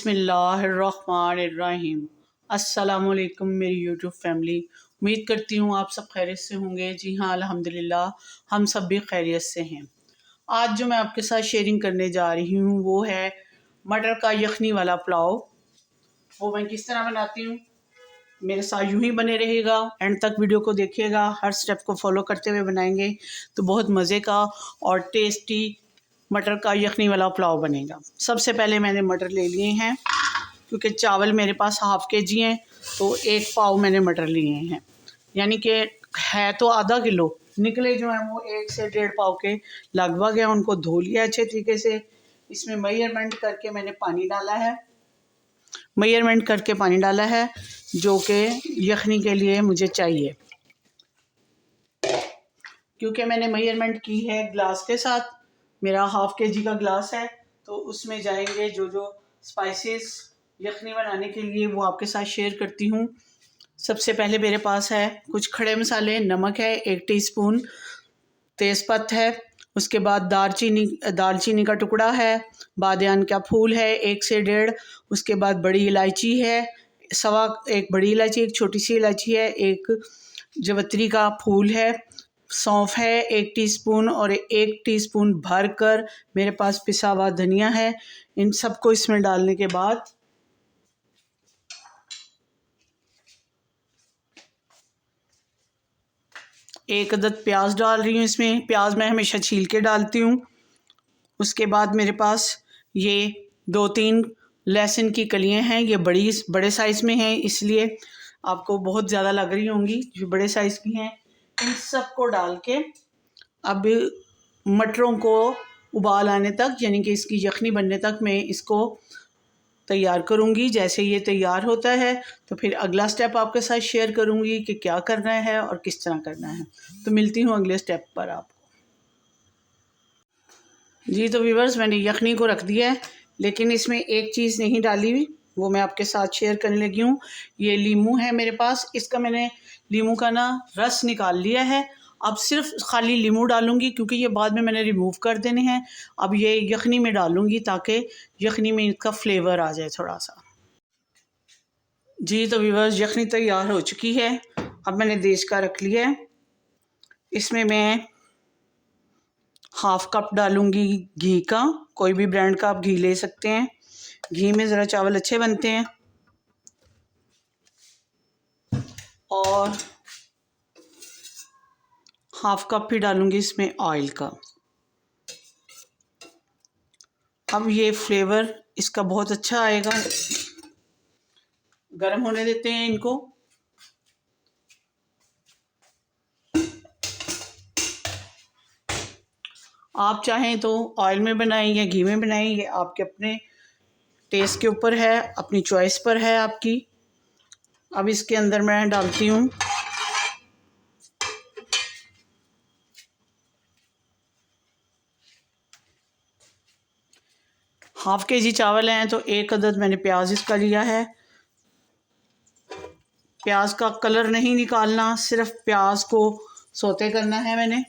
बिस्मिल्लाहिर्रहमानिर्रहीम। अस्सलामुअलैकुम मेरी यूट्यूब फैमिली। उम्मीद करती हूँ आप सब खैरियत से होंगे। जी हाँ, अल्हम्दुलिल्लाह हम सब भी खैरियत से हैं। आज जो मैं आपके साथ शेयरिंग करने जा रही हूँ वो है मटर का यखनी वाला पुलाव। वो मैं किस तरह बनाती हूँ, मेरे साथ यूं ही बने रहेगा, एंड तक वीडियो को देखिएगा। हर स्टेप को फॉलो करते हुए बनाएंगे तो बहुत मज़े का और टेस्टी मटर का यखनी वाला पुलाव बनेगा। सबसे पहले मैंने मटर ले लिए हैं, क्योंकि चावल मेरे पास हाफ़ के जी हैं तो 1 पाव मैंने मटर लिए हैं, यानी कि है तो आधा किलो, निकले जो हैं वो 1 से 1.5 पाव के लगभग है। उनको धो लिया अच्छे तरीके से। इसमें मेजरमेंट करके मैंने पानी डाला है, जो कि यखनी के लिए मुझे चाहिए। क्योंकि मैंने मेजरमेंट की है ग्लास के साथ, मेरा हाफ़ के जी का ग्लास है, तो उसमें जाएंगे जो जो स्पाइसेस यखनी बनाने के लिए, वो आपके साथ शेयर करती हूँ। सबसे पहले मेरे पास है कुछ खड़े मसाले, नमक है 1 टीस्पून, तेज़पत्ता है, उसके बाद दालचीनी का टुकड़ा है, बादियान का फूल है 1 से 1.5, उसके बाद बड़ी इलायची है, एक बड़ी इलायची, एक छोटी सी इलायची है, एक जवत्री का फूल है, सौंफ है 1 टीस्पून, और 1 टीस्पून भरकर मेरे पास पिसा हुआ धनिया है। इन सबको इसमें डालने के बाद एक अदद प्याज डाल रही हूँ। इसमें प्याज मैं हमेशा छील के डालती हूँ। उसके बाद मेरे पास ये 2-3 लहसुन की कलियाँ हैं, ये बड़े साइज़ में हैं, इसलिए आपको बहुत ज़्यादा लग रही होंगी, जो बड़े साइज़ की हैं। इन सब को डाल के अब मटरों को उबाल आने तक, यानी कि इसकी यखनी बनने तक मैं इसको तैयार करूँगी। जैसे ये तैयार होता है तो फिर अगला स्टेप आपके साथ शेयर करूँगी कि क्या करना है और किस तरह करना है। तो मिलती हूँ अगले स्टेप पर आपको। जी तो व्यूअर्स, मैंने यखनी को रख दिया है, लेकिन इसमें एक चीज़ नहीं डाली हुई, वो मैं आपके साथ शेयर करने लगी हूँ। ये लीमू है मेरे पास, इसका मैंने लीमू का रस निकाल लिया है। अब सिर्फ खाली लीमू डालूँगी, क्योंकि ये बाद में मैंने रिमूव कर देने हैं। अब ये यखनी में डालूँगी ताकि यखनी में इसका फ्लेवर आ जाए थोड़ा सा। जी तो व्यूअर्स, यखनी तैयार हो चुकी है। अब मैंने देश का रख लिया है। इसमें मैं हाफ़ कप डालूँगी घी का, कोई भी ब्रांड का आप घी ले सकते हैं। घी में ज़रा चावल अच्छे बनते हैं। और हाफ़ कप ही डालूँगी इसमें ऑयल का। अब ये फ्लेवर इसका बहुत अच्छा आएगा। गर्म होने देते हैं इनको। आप चाहें तो ऑयल में बनाएं या घी में बनाएं, ये आपके अपने टेस्ट के ऊपर है, अपनी चॉइस पर है आपकी। अब इसके अंदर मैं डालती हूँ हाफ़ के जी चावल हैं तो 1 अदद मैंने प्याज इसका लिया है। प्याज का कलर नहीं निकालना, सिर्फ प्याज को सौते करना है मैंने।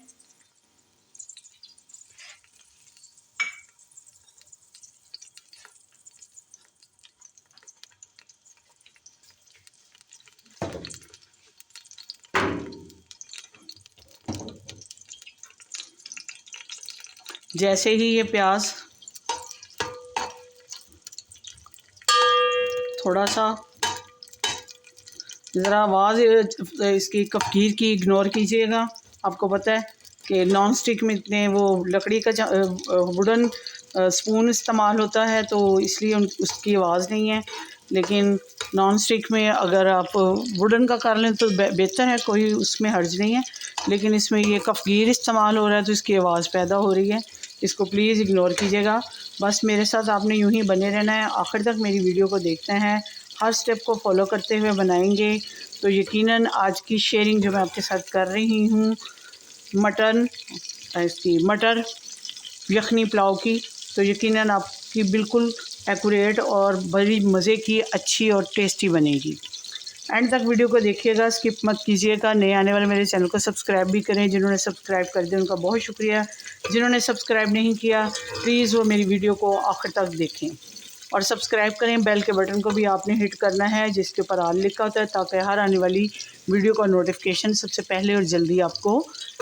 जैसे ही ये प्याज थोड़ा सा, ज़रा आवाज़ इसकी कफ़गीर की इग्नोर कीजिएगा। आपको पता है कि नॉन स्टिक में इतने वो लकड़ी का वुडन स्पून इस्तेमाल होता है, तो इसलिए उसकी आवाज़ नहीं है। लेकिन नॉन स्टिक में अगर आप वुडन का कर लें तो बेहतर है, कोई उसमें हर्ज नहीं है। लेकिन इसमें ये कफ़गीर इस्तेमाल हो रहा है तो इसकी आवाज़ पैदा हो रही है, इसको प्लीज़ इग्नोर कीजिएगा। बस मेरे साथ आपने यूं ही बने रहना है, आखिर तक मेरी वीडियो को देखते हैं, हर स्टेप को फॉलो करते हुए बनाएंगे तो यकीनन आज की शेयरिंग जो मैं आपके साथ कर रही हूँ मटर यखनी पुलाव की, तो यकीनन आपकी बिल्कुल एक्यूरेट और बड़ी मज़े की, अच्छी और टेस्टी बनेगी। एंड तक वीडियो को देखिएगा, स्किप मत कीजिएगा। नए आने वाले मेरे चैनल को सब्सक्राइब भी करें। जिन्होंने सब्सक्राइब कर दिया उनका बहुत शुक्रिया। जिन्होंने सब्सक्राइब नहीं किया प्लीज़ वो मेरी वीडियो को आखिर तक देखें। और सब्सक्राइब करें। बेल के बटन को भी आपने हिट करना है जिसके ऊपर ऑल लिखा होता है, ताकि हर आने वाली वीडियो का नोटिफिकेशन सबसे पहले और जल्दी आपको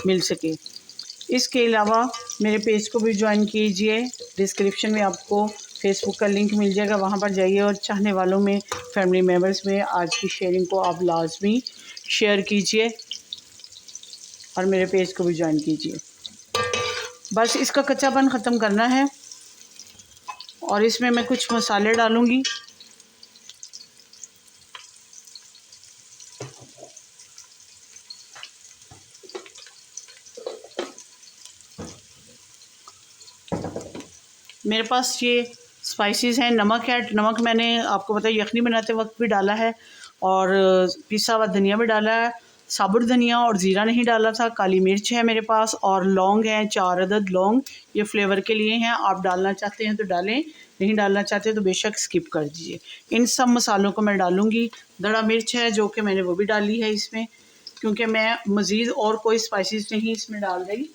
मिल सके। इसके अलावा मेरे पेज को भी ज्वाइन कीजिए। डिस्क्रिप्शन में आपको फेसबुक का लिंक मिल जाएगा, वहाँ पर जाइए और चाहने वालों में, फैमिली मेम्बर्स में आज की शेयरिंग को आप लाजमी शेयर कीजिए और मेरे पेज को भी ज्वाइन कीजिए। बस इसका कच्चापन ख़त्म करना है और इसमें मैं कुछ मसाले डालूँगी। मेरे पास ये स्पाइसेस हैं। नमक है, नमक मैंने आपको बताया यखनी बनाते वक्त भी डाला है और पिसा हुआ धनिया भी डाला है। साबुत धनिया और ज़ीरा नहीं डाला था। काली मिर्च है मेरे पास और लौंग हैं, 4 अदद लौंग, ये फ्लेवर के लिए हैं। आप डालना चाहते हैं तो डालें, नहीं डालना चाहते तो बेशक स्किप कर दीजिए। इन सब मसालों को मैं डालूँगी। दड़ा मिर्च है जो कि मैंने वो भी डाली है इसमें, क्योंकि मैं मज़ीद और कोई स्पाइसेस नहीं इसमें डाल रही।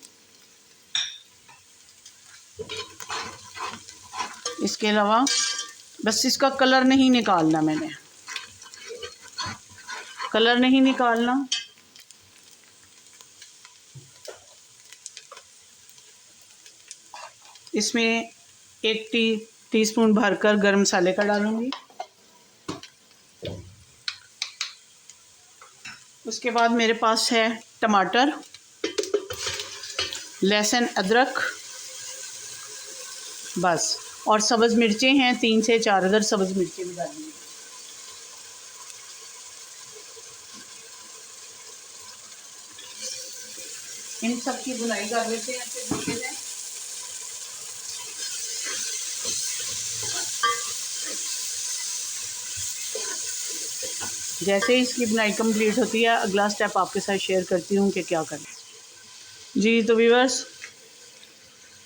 इसके अलावा बस इसका कलर नहीं निकालना, मैंने कलर नहीं निकालना। इसमें 1 टीस्पून भरकर गरम मसाले का डालूंगी। उसके बाद मेरे पास है टमाटर, लहसुन, अदरक बस, और सब्ज़ मिर्चें हैं 3 से 4 अदर सब्ज़ मिर्चें भी डालूंगी। इन सब की बुनाई कर लेते हैं अच्छे तरीके से। जैसे ही इसकी बुनाई कंप्लीट होती है, अगला स्टेप आपके साथ शेयर करती हूँ कि क्या करें। जी तो व्यूअर्स,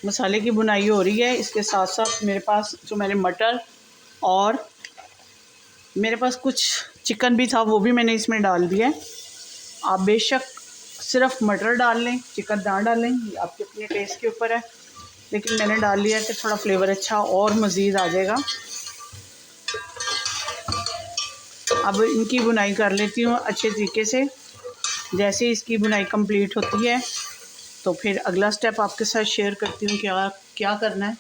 मसाले की बुनाई हो रही है। इसके साथ साथ मेरे पास जो मैंने मटर और मेरे पास कुछ चिकन भी था, वो भी मैंने इसमें डाल दिया है। आप बेशक सिर्फ मटर डाल लें, चिकन ना डालें, आपके अपने टेस्ट के ऊपर है, लेकिन मैंने डाल लिया कि थोड़ा फ्लेवर अच्छा और मज़ीद आ जाएगा। अब इनकी बुनाई कर लेती हूँ अच्छे तरीके से। जैसे ही इसकी बुनाई कंप्लीट होती है तो फिर अगला स्टेप आपके साथ शेयर करती हूँ क्या क्या करना है।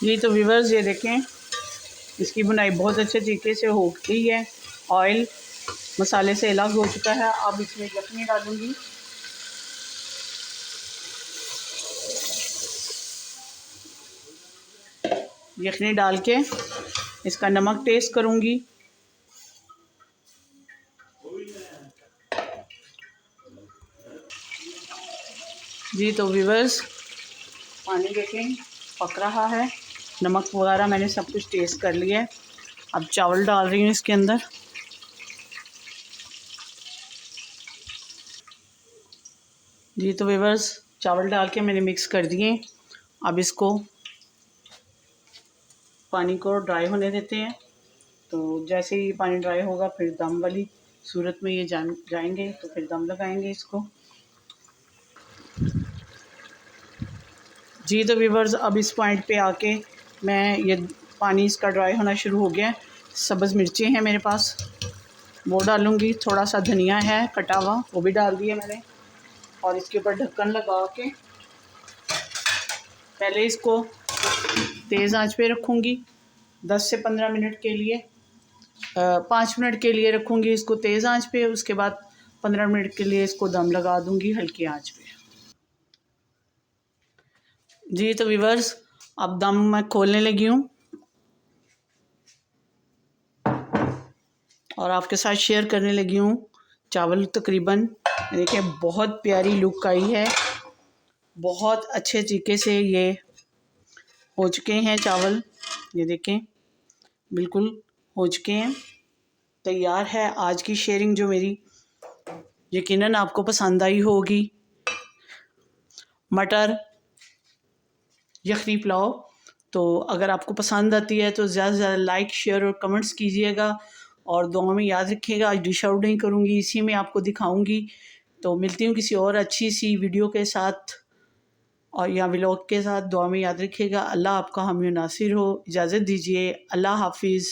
जी तो व्यूअर्स, ये देखें इसकी बुनाई बहुत अच्छे तरीके से हो गई है। ऑयल मसाले से अलग हो चुका है। अब इसमें यखनी डालूंगी। यखनी डाल के इसका नमक टेस्ट करूंगी। जी तो व्यूअर्स, पानी देखें पक रहा है, नमक वगैरह मैंने सब कुछ टेस्ट कर लिया है। अब चावल डाल रही हूँ इसके अंदर। जी तो व्यूअर्स, चावल डाल के मैंने मिक्स कर दिए। अब इसको पानी को ड्राई होने देते हैं। तो जैसे ही पानी ड्राई होगा फिर दम वाली सूरत में ये जाएंगे, तो फिर दम लगाएंगे इसको। जी तो व्यूअर्स, अब इस पॉइंट पे आके मैं ये पानी इसका ड्राई होना शुरू हो गया। सब्ज़ मिर्चें हैं मेरे पास, वो डालूँगी। थोड़ा सा धनिया है कटा हुआ, वो भी डाल दिया मैंने। और इसके ऊपर ढक्कन लगा के पहले इसको तेज़ आंच पे रखूँगी 10 से 15 मिनट के लिए। 5 मिनट के लिए रखूँगी इसको तेज़ आंच पे। उसके बाद 15 मिनट के लिए इसको दम लगा दूँगी हल्की आंच पे। जी तो व्यूअर्स, अब दम मैं खोलने लगी हूँ और आपके साथ शेयर करने लगी हूँ। चावल तकरीबन देखिए बहुत प्यारी लुक आई है, बहुत अच्छे तरीके से ये हो चुके हैं चावल। ये देखें बिल्कुल हो चुके हैं, तैयार है। आज की शेयरिंग जो मेरी यकीनन आपको पसंद आई होगी। मटर यखनी पुलाव, तो अगर आपको पसंद आती है तो ज़्यादा से ज़्यादा लाइक, शेयर और कमेंट्स कीजिएगा और दुआ में याद रखिएगा। आज डिश आउट नहीं करूँगी, इसी में आपको दिखाऊँगी। तो मिलती हूँ किसी और अच्छी सी वीडियो के साथ। और यहाँ व्लॉग के साथ दुआ में याद रखिएगा। अल्लाह आपका हामी नासिर हो। इजाज़त दीजिए। अल्लाह हाफिज़।